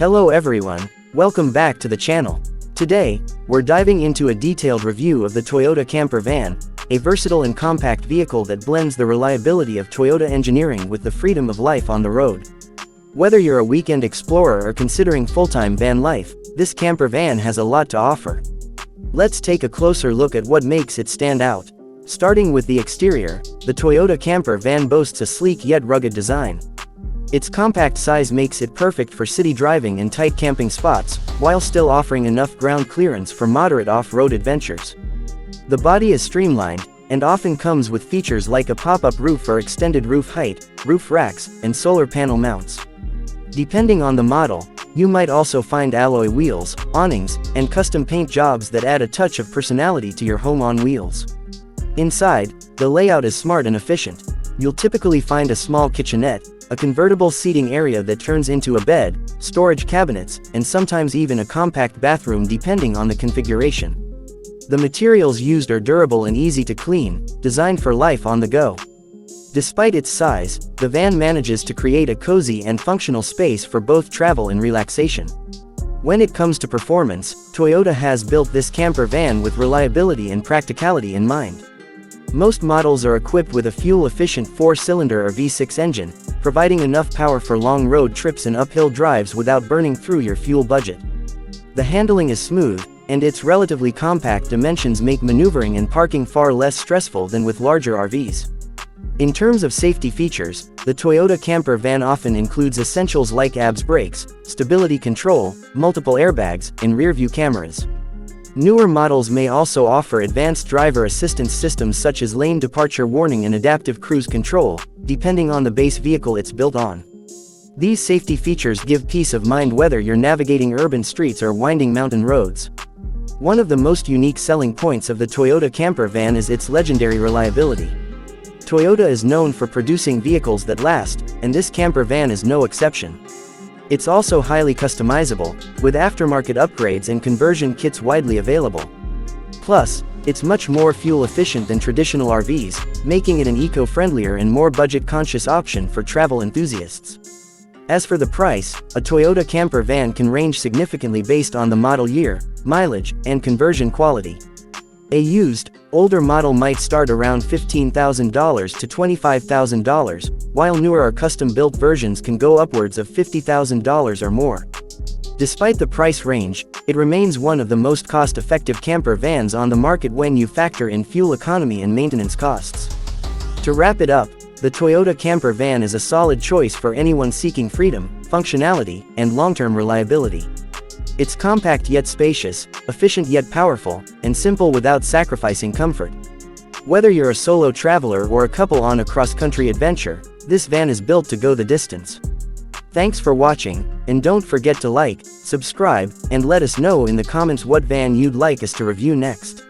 Hello everyone, welcome back to the channel. Today, we're diving into a detailed review of the Toyota Camper Van, a versatile and compact vehicle that blends the reliability of Toyota engineering with the freedom of life on the road. Whether you're a weekend explorer or considering full-time van life, this camper van has a lot to offer. Let's take a closer look at what makes it stand out. Starting with the exterior, the Toyota Camper Van boasts a sleek yet rugged design. Its compact size makes it perfect for city driving and tight camping spots, while still offering enough ground clearance for moderate off-road adventures. The body is streamlined, and often comes with features like a pop-up roof for extended roof height, roof racks, and solar panel mounts. Depending on the model, you might also find alloy wheels, awnings, and custom paint jobs that add a touch of personality to your home on wheels. Inside, the layout is smart and efficient. You'll typically find a small kitchenette, a convertible seating area that turns into a bed, storage cabinets, and sometimes even a compact bathroom depending on the configuration. The materials used are durable and easy to clean, designed for life on the go. Despite its size, the van manages to create a cozy and functional space for both travel and relaxation. When it comes to performance, Toyota has built this camper van with reliability and practicality in mind. Most models are equipped with a fuel-efficient 4-cylinder or V6 engine, providing enough power for long road trips and uphill drives without burning through your fuel budget. The handling is smooth, and its relatively compact dimensions make maneuvering and parking far less stressful than with larger RVs. In terms of safety features, the Toyota Camper Van often includes essentials like ABS brakes, stability control, multiple airbags, and rear-view cameras. Newer models may also offer advanced driver assistance systems such as lane departure warning and adaptive cruise control, depending on the base vehicle it's built on. These safety features give peace of mind whether you're navigating urban streets or winding mountain roads. One of the most unique selling points of the Toyota Camper Van is its legendary reliability. Toyota is known for producing vehicles that last, and this camper van is no exception. It's also highly customizable, with aftermarket upgrades and conversion kits widely available. Plus, it's much more fuel-efficient than traditional RVs, making it an eco-friendlier and more budget-conscious option for travel enthusiasts. As for the price, a Toyota camper van can range significantly based on the model year, mileage, and conversion quality. A used, older model might start around $15,000 to $25,000, while newer or custom-built versions can go upwards of $50,000 or more. Despite the price range, it remains one of the most cost-effective camper vans on the market when you factor in fuel economy and maintenance costs. To wrap it up, the Toyota Camper Van is a solid choice for anyone seeking freedom, functionality, and long-term reliability. It's compact yet spacious, efficient yet powerful, and simple without sacrificing comfort. Whether you're a solo traveler or a couple on a cross-country adventure, this van is built to go the distance. Thanks for watching, and don't forget to like, subscribe, and let us know in the comments what van you'd like us to review next.